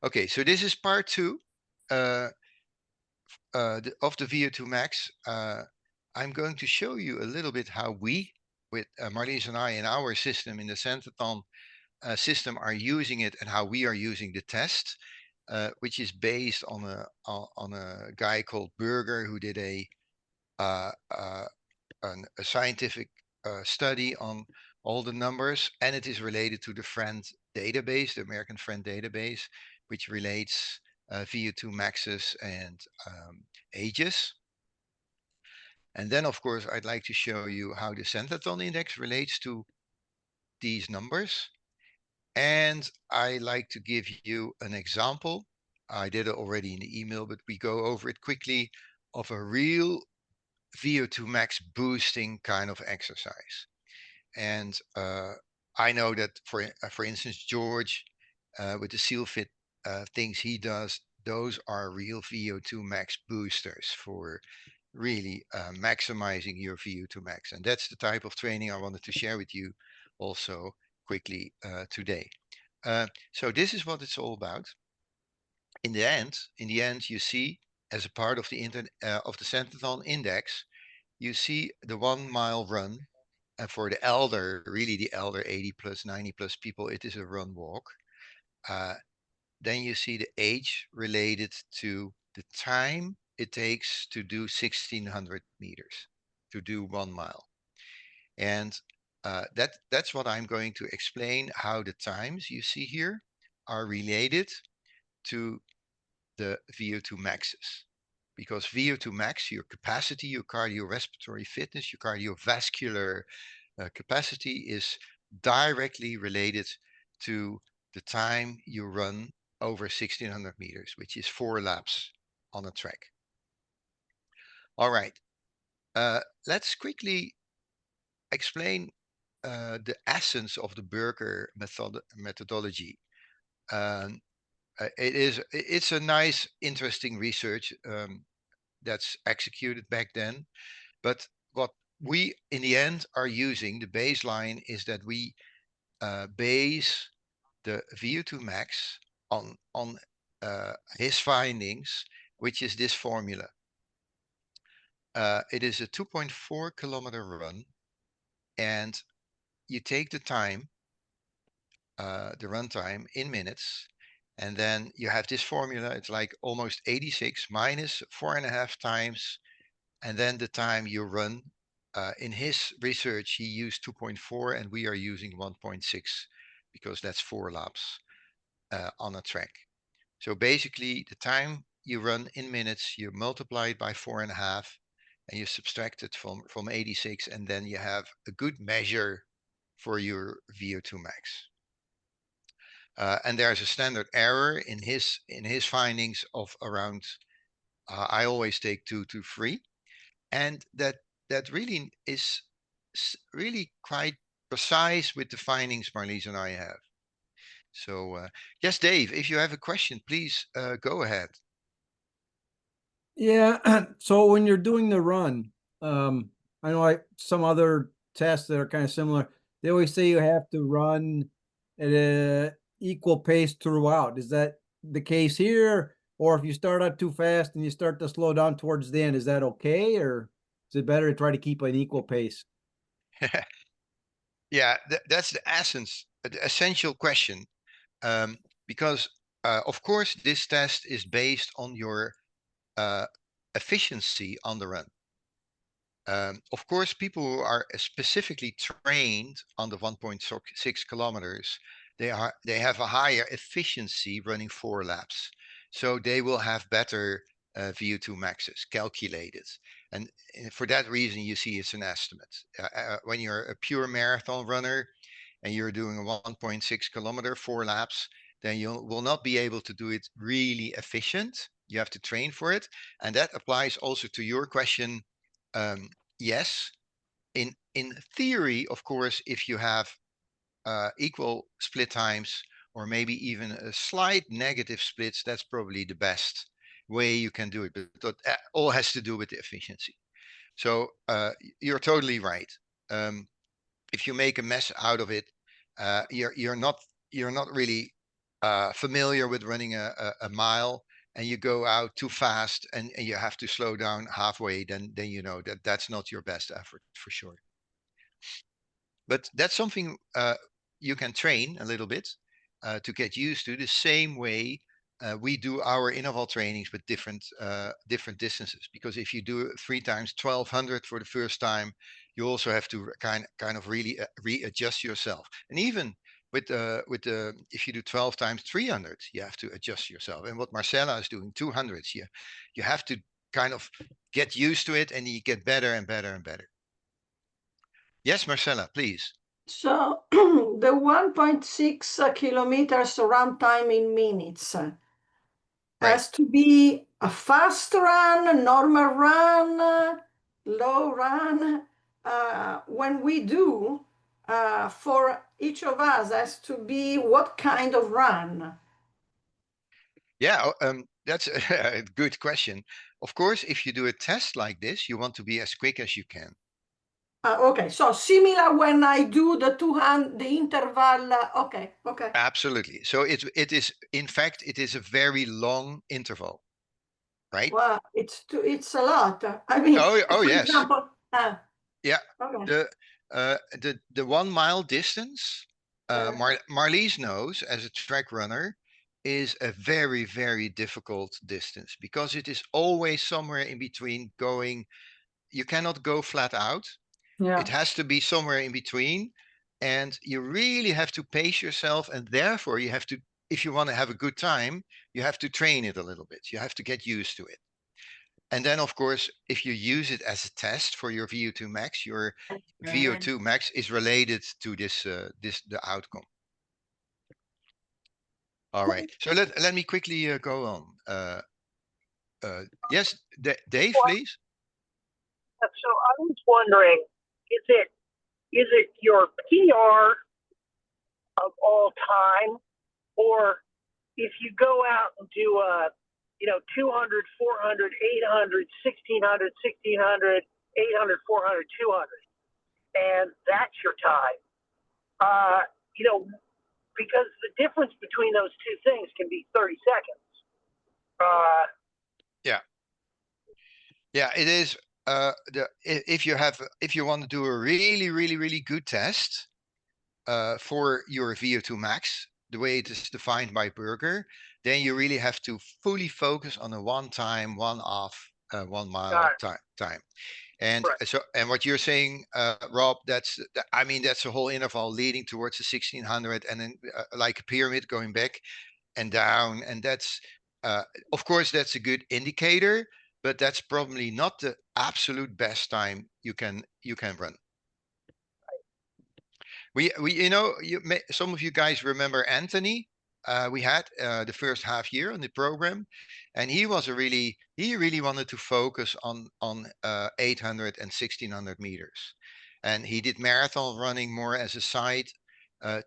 Okay, so this is part 2 of the VO2 max. I'm going to show you a little bit how we, with Marlies and I in our system, in the Centrathon system, are using it, and how we are using the test, which is based on a guy called Berger, who did a scientific study on all the numbers, and it is related to the Friend database, the American Friend database, which relates VO2 maxes and ages. And then, of course, I'd like to show you how the Centrathon index relates to these numbers. And I like to give you an example. I did it already in the email, but we go over it quickly, of a real VO2 max boosting kind of exercise. And I know that, for instance, George, with the SealFit things he does, those are real VO2 max boosters for really maximizing your VO2 max. And that's the type of training I wanted to share with you also quickly today. So this is what it's all about. In the end, you see, as a part of the Centrathon index, you see the 1 mile run. And for the elder, really the elder 80 plus, 90 plus people, it is a run walk. Then you see the age related to the time it takes to do 1600 meters, to do 1 mile. And that's what I'm going to explain, how the times you see here are related to the VO2 maxes. Because VO2 max, your capacity, your cardiorespiratory fitness, your cardiovascular capacity, is directly related to the time you run over 1600 meters, which is 4 laps on a track. All right, let's quickly explain the essence of the Berger methodology. It's a nice, interesting research that's executed back then. But what we, in the end, are using, the baseline, is that we base the VO2 max on his findings, which is this formula. It is a 2.4 kilometer run, and you take the time, the run time in minutes, and then you have this formula. It's like almost 86 minus 4.5 times, and then the time you run. In his research, he used 2.4, and we are using 1.6 because that's 4 laps on a track. So basically, the time you run in minutes, you multiply it by 4.5, and you subtract it from 86, and then you have a good measure for your VO2 max. And there's a standard error in his findings of around, I always take 2 to 3, and that really is really quite precise with the findings Marlies and I have. So yes, Dave, if you have a question, please go ahead. Yeah. So when you're doing the run, I know some other tests that are kind of similar, they always say you have to run at a equal pace throughout. Is that the case here? Or if you start out too fast and you start to slow down towards the end, is that okay? Or is it better to try to keep an equal pace? Yeah, that's the essence, the essential question. Because, of course, this test is based on your efficiency on the run. Of course, people who are specifically trained on the 1.6 kilometers, they have a higher efficiency running 4 laps. So they will have better VO2 maxes calculated. And for that reason, you see it's an estimate. When you're a pure marathon runner and you're doing a 1.6 kilometer, 4 laps, then you will not be able to do it really efficient. You have to train for it. And that applies also to your question. Yes, in theory, of course, if you have equal split times, or maybe even a slight negative splits, that's probably the best way you can do it. But that all has to do with the efficiency. So you're totally right. If you make a mess out of it, you're not really familiar with running a mile and you go out too fast and you have to slow down halfway, then you know that that's not your best effort for sure. But that's something you can train a little bit to get used to, the same way we do our interval trainings with different distances. Because if you do 3 times 1200 for the first time, you also have to kind of really readjust yourself. And even with the if you do 12 times 300, you have to adjust yourself. And what Marcella is doing, 200s, you have to kind of get used to it, and you get better and better and better. Yes, Marcella, please. So the 1.6 kilometers run time in minutes Right. has to be a fast run, a normal run, low run. When we do, for each of us has to be what kind of run? Yeah, that's a good question. Of course, if you do a test like this, you want to be as quick as you can. Okay, so similar when I do the 200, the interval. Okay. Absolutely. So it is, in fact, it is a very long interval, right? Well, it's a lot. I mean, Oh for yes. example, Yeah. okay. The 1 mile distance, Uh, Marlies knows as a track runner, is a very, very difficult distance because it is always somewhere in between going. You cannot go flat out. It yeah. has to be somewhere in between. And you really have to pace yourself. And therefore, you have to, if you want to have a good time, you have to train it a little bit. You have to get used to it. And then, of course, if you use it as a test for your VO2 max, your VO2 max is related to the outcome. All right. So let me quickly go on. Yes, Dave, Well, please. so I was wondering, is it your PR of all time, or if you go out and do 200, 400, 800, 1600, 1600, 800, 400, 200, and that's your time. Because the difference between those two things can be 30 seconds. Yeah, it is. If you want to do a really, really, really good test for your VO2 max, the way it is defined by Berger, then you really have to fully focus on a one-time, one-off, 1 mile time. And Right. and what you're saying, Rob, I mean, that's a whole interval leading towards the 1600, and then like a pyramid going back and down, and that's of course that's a good indicator, but that's probably not the absolute best time you can run. Some of you guys remember Anthony. We had the first half year on the program, and he really wanted to focus on 800 and 1600 meters, and he did marathon running more as a side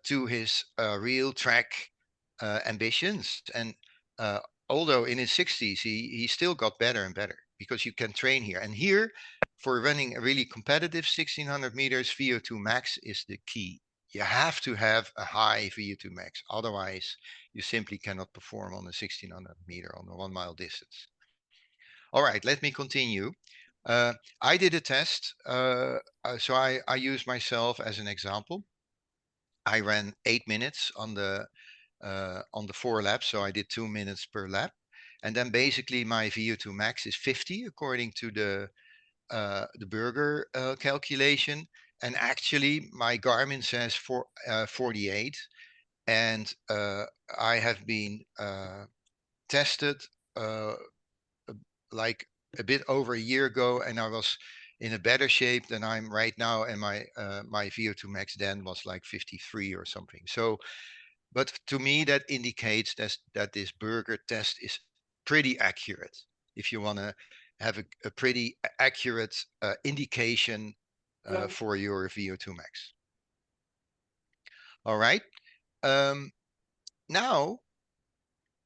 to his real track ambitions. And uh, although in his 60s, he still got better and better because you can train here. And here, for running a really competitive 1600 meters, VO2 max is the key. You have to have a high VO2 max. Otherwise, you simply cannot perform on the 1600 meter on a 1 mile distance. All right, let me continue. I did a test. So I use myself as an example. I ran 8 minutes on the 4 laps. So I did 2 minutes per lap. And then basically my VO2 max is 50 according to the Berger calculation. And actually my Garmin says 48. And I have been tested like a bit over a year ago, and I was in a better shape than I'm right now. And my VO2 max then was like 53 or something. So but to me, that indicates that this Berger test is pretty accurate. If you want to have a pretty accurate indication for your VO2 max. All right. Now,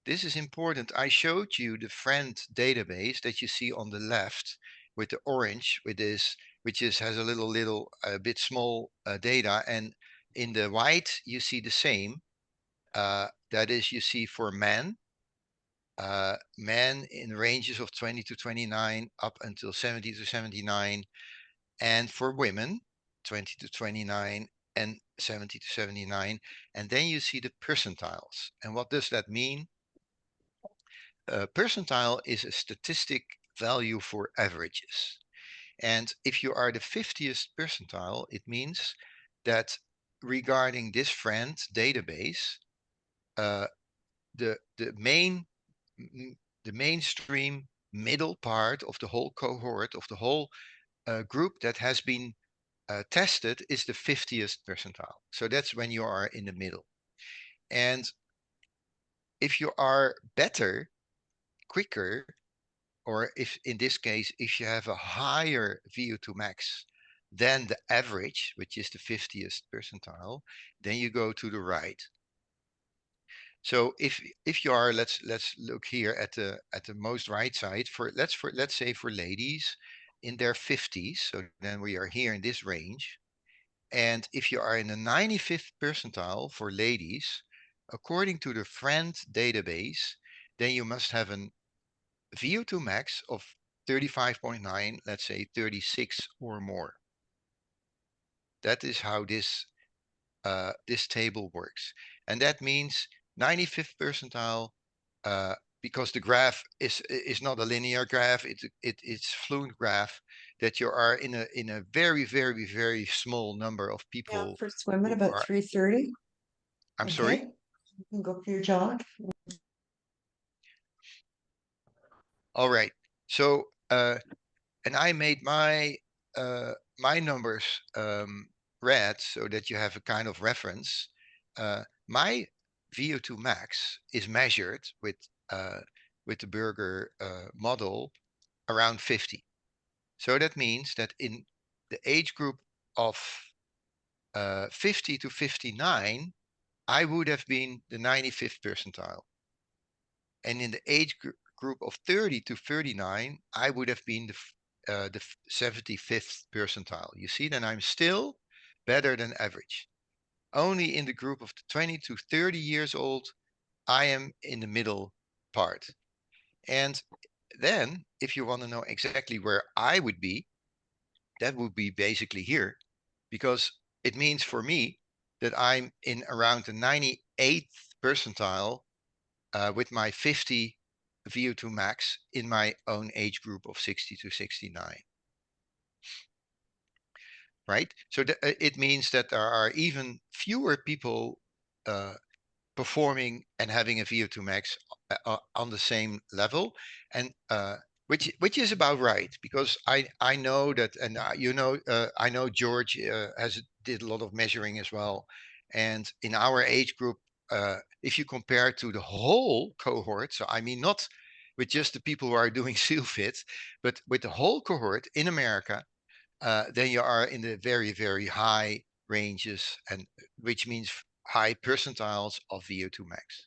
this is important. I showed you the friend database that you see on the left with the orange, which has a little bit small data, and in the white you see the same. that is, you see for men, men in ranges of 20 to 29 up until 70 to 79, and for women 20 to 29 and 70 to 79. And then you see the percentiles. And what does that mean? Percentile is a statistic value for averages. And if you are the 50th percentile, it means that regarding this friend database, the mainstream middle part of the whole cohort of the whole group that has been tested is the 50th percentile. So that's when you are in the middle. And if you are better, quicker, or if in this case, if you have a higher VO2 max than the average, which is the 50th percentile, then you go to the right. So if you are, let's look here at the most right side let's say for ladies in their 50s. So then we are here in this range. And if you are in the 95th percentile for ladies, according to the friend database, then you must have an VO2 max of 35.9, let's say 36 or more. That is how this table works. And that means 95th percentile, because the graph is not a linear graph, it's fluent graph, that you are in a very, very, very small number of people. Yeah, for swim at about 3:30. I'm sorry? You can go for your jog. All right. So, and I made my numbers red so that you have a kind of reference. My VO2 max is measured with the Burger model around 50. So that means that in the age group of 50 to 59, I would have been the 95th percentile. And in the age group of 30 to 39, I would have been the 75th percentile. You see, then I'm still better than average. Only in the group of 20 to 30 years old, I am in the middle part. And then if you want to know exactly where I would be, that would be basically here, because it means for me that I'm in around the 98th percentile with my 50 VO2 max in my own age group of 60 to 69. Right? So it means that there are even fewer people performing and having a VO2 max on the same level, and which is about right, because I know that, and I know George did a lot of measuring as well, and in our age group, if you compare to the whole cohort, so I mean not with just the people who are doing SEAL Fit, but with the whole cohort in America, then you are in the very, very high ranges, and which means high percentiles of VO2 max.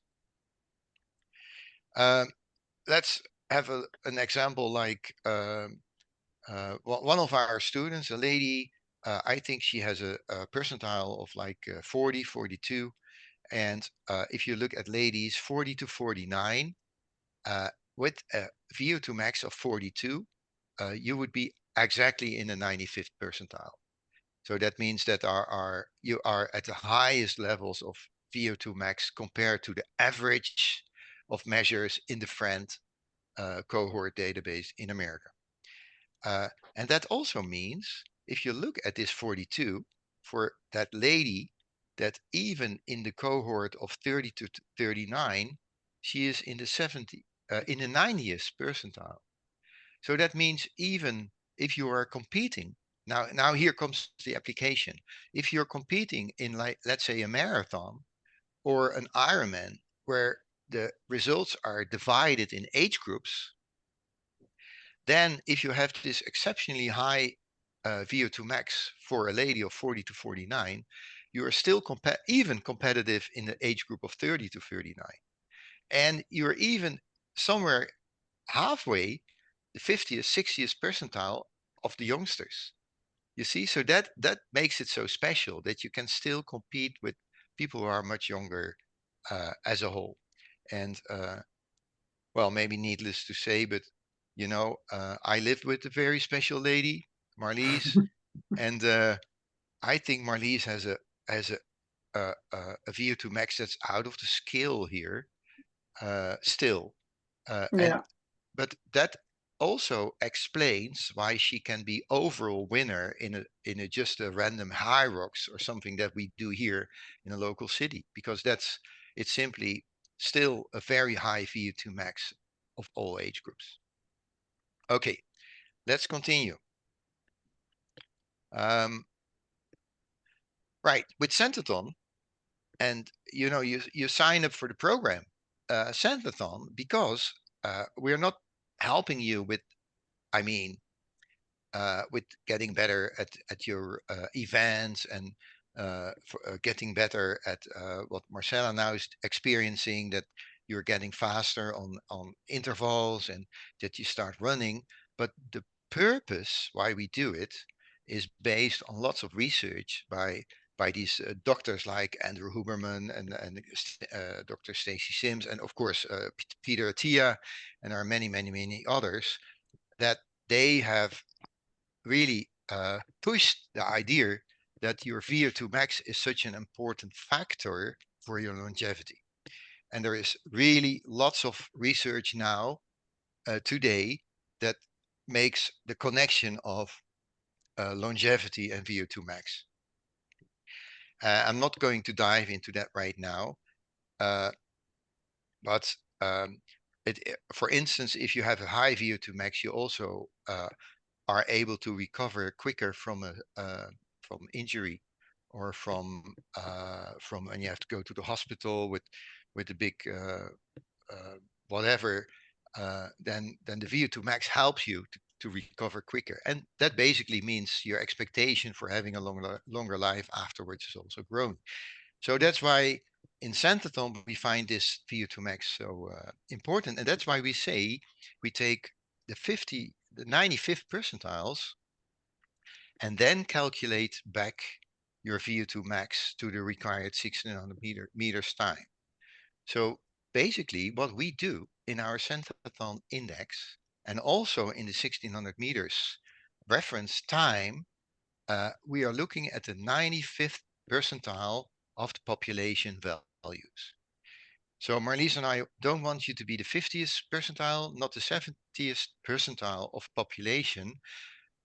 Let's have an example like one of our students, a lady, I think she has a percentile of like 40, 42. And if you look at ladies 40 to 49, with a VO2 max of 42, you would be exactly in the 95th percentile. So that means that you are at the highest levels of VO2 max compared to the average of measures in the friend cohort database in America. And that also means if you look at this 42 for that lady, that even in the cohort of 30 to 39, she is in the 90th percentile. So that means even if you are competing, now here comes the application. If you're competing in, like, let's say a marathon or an Ironman, where the results are divided in age groups, then if you have this exceptionally high VO2 max for a lady of 40 to 49, you are still even competitive in the age group of 30 to 39. And you're even somewhere halfway the 50th, 60th percentile of the youngsters. You see, so that makes it so special that you can still compete with people who are much younger as a whole. And well, maybe needless to say, but you know, I lived with a very special lady, Marlies, and I think Marlies has a VO2 max that's out of the scale here, still, and Yeah. but that also explains why she can be overall winner in a just a random Hyrox or something that we do here in a local city, because it's simply still a very high VO2 max of all age groups. Okay, let's continue. Right, with Centathon, and you know, you sign up for the program, Centathon, because we're not helping you with, I mean, with getting better at your events and getting better at what Marcella now is experiencing, that you're getting faster on intervals and that you start running. But the purpose why we do it is based on lots of research by these doctors like Andrew Huberman and Dr. Stacy Sims, and of course Peter Attia, and there are many others, that they have really pushed the idea that your VO2 max is such an important factor for your longevity. And there is really lots of research now today that makes the connection of longevity and VO2 max. I'm not going to dive into that right now, but for instance, if you have a high VO2 max, you also are able to recover quicker from from injury, or from when you have to go to the hospital with a big whatever. Then the VO2 max helps you to recover quicker, and that basically means your expectation for having a longer life afterwards is also growing. So that's why in Centathon we find this VO2 max so important, and that's why we say we take the 95th percentiles and then calculate back your VO2 max to the required 1600 meters time. So basically what we do in our Centathon index and also in the 1600 meters reference time, we are looking at the 95th percentile of the population values. So Marlies and I don't want you to be the 50th percentile, not the 70th percentile of population.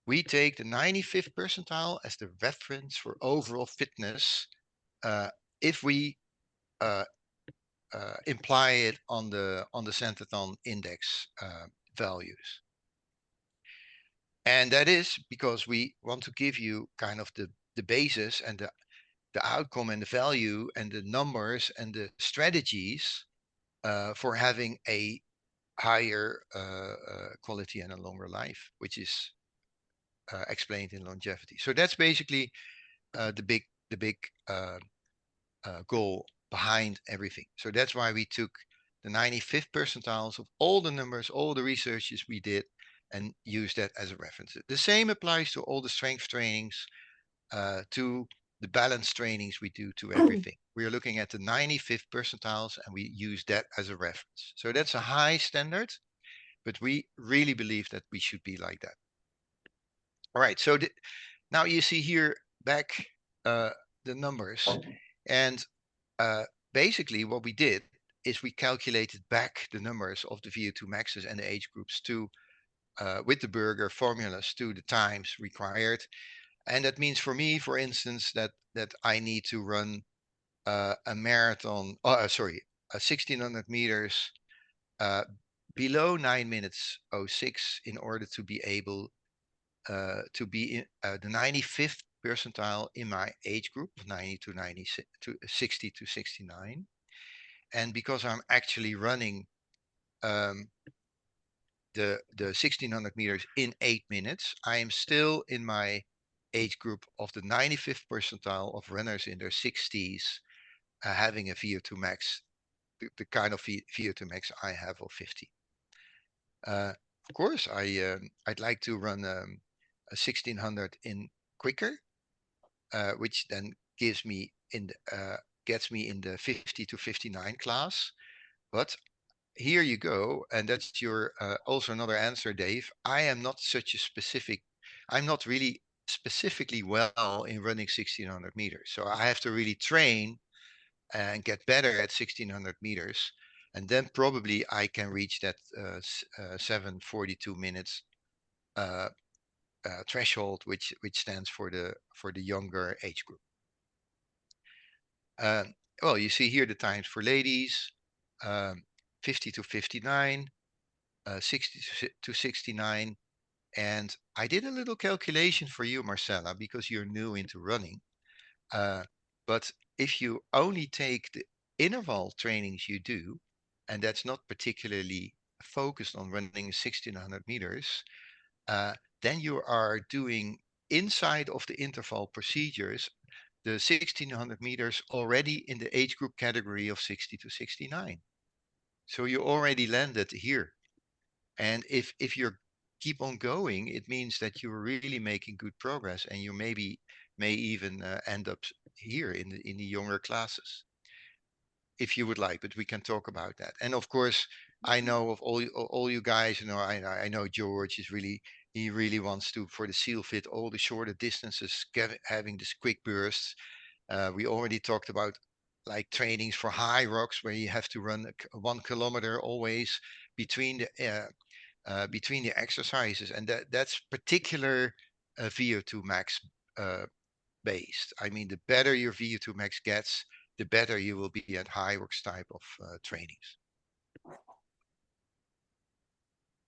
We take the 95th percentile as the reference for overall fitness if we imply it on the Centathon index values. And that is because we want to give you kind of the basis and the outcome and the value and the numbers and the strategies for having a higher quality and a longer life, which is explained in longevity. So that's basically the big goal behind everything. So that's why we took the 95th percentiles of all the numbers, all the researches we did, and used that as a reference. The same applies to all the strength trainings, to the balance trainings we do, to everything. We are looking at the 95th percentiles and we use that as a reference. So that's a high standard, but we really believe that we should be like that. All right, so now you see here back the numbers, and basically what we did is we calculated back the numbers of the VO2 maxes and the age groups to with the Burger formulas to the times required. And that means for me, for instance, that I need to run a marathon, a 1600 meters below 9 minutes 06 in order to be able to be in the 95th percentile in my age group, 90 to 96 to 60 to 69. And because I'm actually running the 1600 meters in 8 minutes, I am still in my age group of the 95th percentile of runners in their 60s, having a VO2 max, the kind of VO2 max I have of 50. Of course, I'd like to run a 1600 in quicker, which then gives me gets me in the 50 to 59 class. But here you go, and that's your also another answer, Dave. I am not such a specific. I'm not really specifically well in running 1600 meters, so I have to really train and get better at 1600 meters, and then probably I can reach that 7:42 minutes threshold, which stands for the younger age group. Well, you see here the times for ladies, 50 to 59, 60 to 69. And I did a little calculation for you, Marcella, because you're new into running. But if you only take the interval trainings you do, and that's not particularly focused on running 1600 meters, then you are doing inside of the interval procedures the 1600 meters already in the age group category of 60 to 69. So you already landed here. And if you keep on going, it means that you're really making good progress, and you may even end up here in the younger classes, if you would like. But we can talk about that. And of course, I know of all you guys. You know, I know George is really, he really wants to, for the seal fit, all the shorter distances, having this quick bursts. We already talked about like trainings for Hyrox, where you have to run 1 kilometer always between the exercises, and that's particular VO2 max based. I mean, the better your VO2 max gets, the better you will be at Hyrox type of trainings.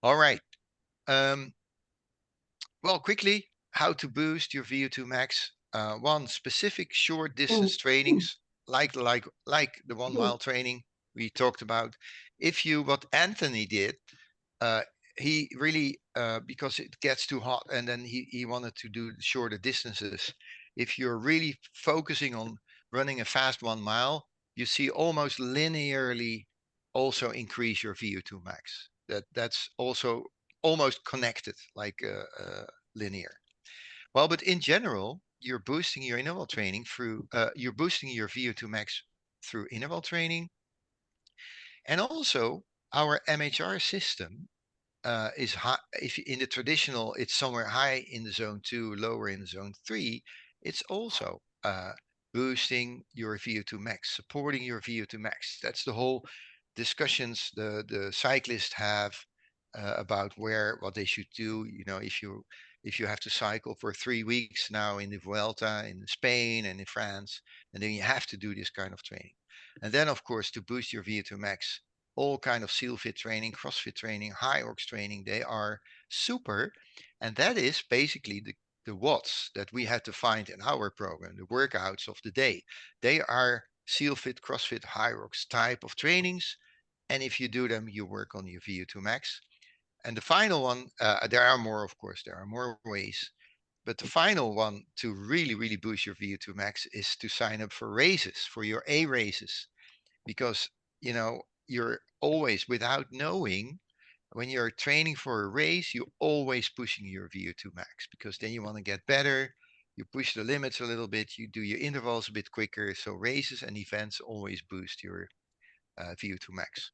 All right. Well, quickly, how to boost your VO2 max. One, specific short distance trainings, like the 1 mile training we talked about. If you, what Anthony did, he really, because it gets too hot, and then he wanted to do shorter distances. If you're really focusing on running a fast 1 mile, you see almost linearly also increase your VO2 max. That's also almost connected, like linear. Well, but in general, you're boosting your interval training through, you're boosting your VO2 max through interval training. And also our MHR system is high. If in the traditional, it's somewhere high in the zone 2, lower in the zone 3. It's also boosting your VO2 max, supporting your VO2 max. That's the whole discussions the cyclists have about what they should do. You know, if you have to cycle for 3 weeks now in the Vuelta in Spain and in France, and then you have to do this kind of training. And then, of course, to boost your VO2 max, all kind of seal fit training, CrossFit training, Hyrox training, they are super. And that is basically the watts that we had to find in our program, the workouts of the day. They are seal fit, CrossFit, Hyrox type of trainings. And if you do them, you work on your VO2 max. And the final one, there are more, of course, there are more ways. But the final one to really, really boost your VO2 max is to sign up for races, for your A races. Because, you know, you're always, without knowing, when you're training for a race, you're always pushing your VO2 max, because then you want to get better. You push the limits a little bit, you do your intervals a bit quicker. So races and events always boost your VO2 max.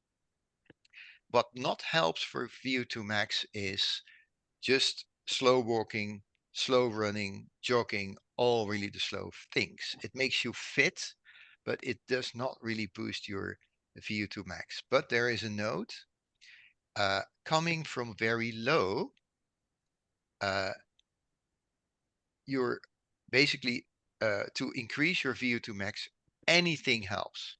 What not helps for VO2 max is just slow walking, slow running, jogging, all really the slow things. It makes you fit, but it does not really boost your VO2 max. But there is a note coming from very low. You're basically to increase your VO2 max, anything helps.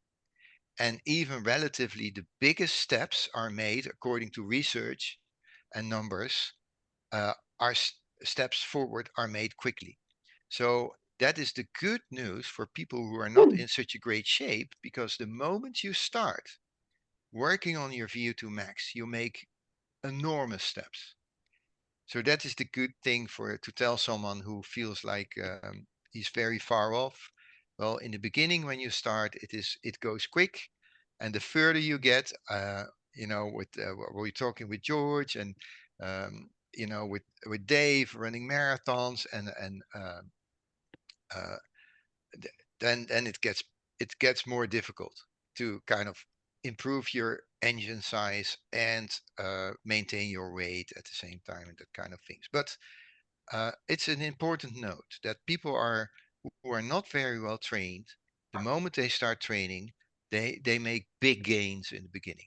And even relatively, the biggest steps are made according to research and numbers. Our steps forward are made quickly. So that is the good news for people who are not in such a great shape, because the moment you start working on your VO2 max, you make enormous steps. So that is the good thing to tell someone who feels like he's very far off. Well, in the beginning, when you start, it goes quick, and the further you get, you know, with we're talking with George and you know, with Dave running marathons, and then it gets it gets more difficult to kind of improve your engine size and maintain your weight at the same time and that kind of things. But it's an important note that people who are not very well trained, the moment they start training, they make big gains in the beginning,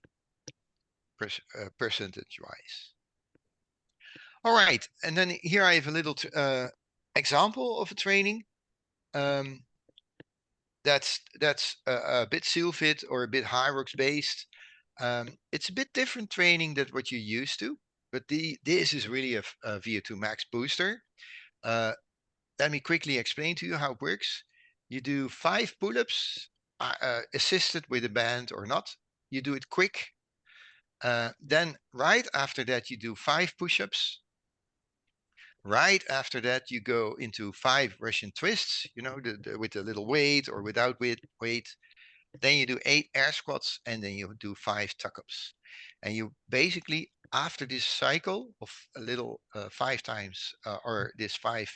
percentage wise. All right, and then here I have a little example of a training. That's a bit Silfit or a bit Hyrox based. It's a bit different training than what you're used to, but this is really a VO2 max booster. Let me quickly explain to you how it works. You do 5 pull-ups, assisted with a band or not. You do it quick. Then right after that, you do 5 push-ups. Right after that, you go into 5 Russian twists, you know, with a little weight or without weight. Then you do 8 air squats, and then you do 5 tuck-ups. And you basically, after this cycle of a little 5 times, or this 5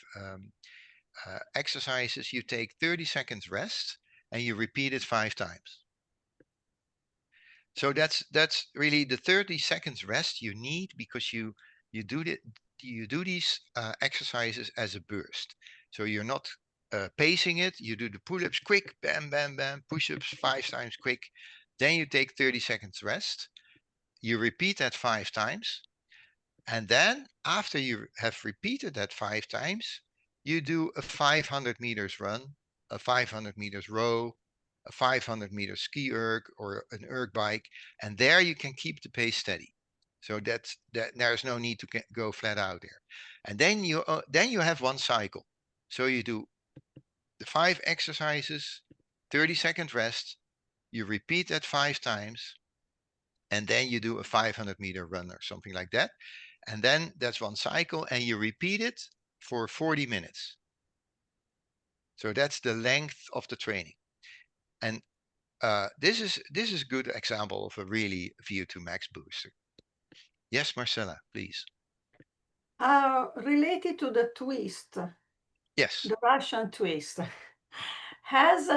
exercises, you take 30 seconds rest, and you repeat it 5 times. So that's really the 30 seconds rest you need, because you do these exercises as a burst. So you're not pacing it. You do the pull-ups quick, bam, bam, bam, push-ups 5 times quick. Then you take 30 seconds rest. You repeat that 5 times. And then after you have repeated that 5 times, you do a 500 meters run, a 500 meters row, a 500 meter ski erg or an erg bike. And there you can keep the pace steady. So that there's no need to go flat out there. And then you have one cycle. So you do the 5 exercises, 30-second rest. You repeat that 5 times, and then you do a 500 meter run or something like that. And then that's one cycle, and you repeat it for 40 minutes. So that's the length of the training. And this is a good example of a really VO2 max booster. Yes, Marcella, please. Related to the twist, Yes. the Russian twist, has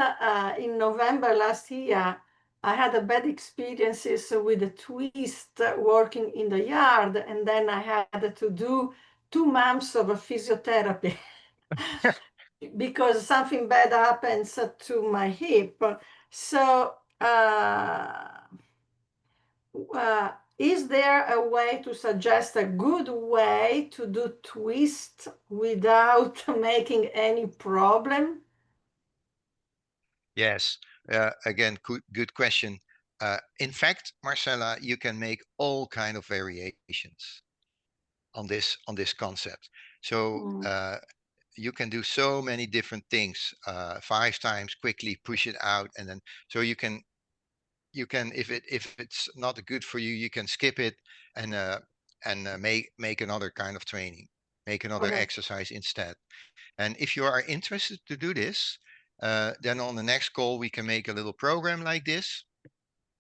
in November last year, I had a bad experiences with the twist working in the yard, and then I had to do 2 months of physiotherapy because something bad happens to my hip. So is there a way to suggest a good way to do twist without making any problem? Yes. Again, good question. In fact, Marcella, you can make all kind of variations on this concept. So you can do so many different things. 5 times quickly, push it out, and then so you can if it's not good for you, you can skip it and make another kind of training, make another exercise instead. And if you are interested to do this, then on the next call we can make a little program like this,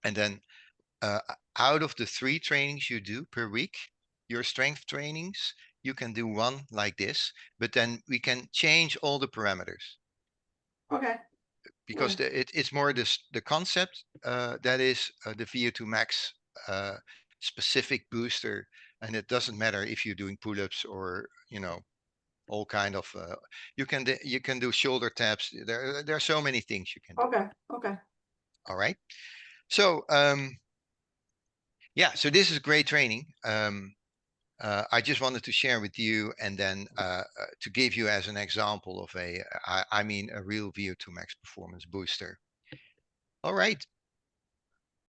and then out of the 3 trainings you do per week, your strength trainings, you can do 1 like this, but then we can change all the parameters. Okay. Because it's more the concept that is the VO2 max specific booster, and it doesn't matter if you're doing pull-ups or all kind of you can do shoulder taps. There are so many things you can do. Okay. All right. So yeah, so this is great training. I just wanted to share with you, and then to give you as an example of a real VO2 max performance booster. All right.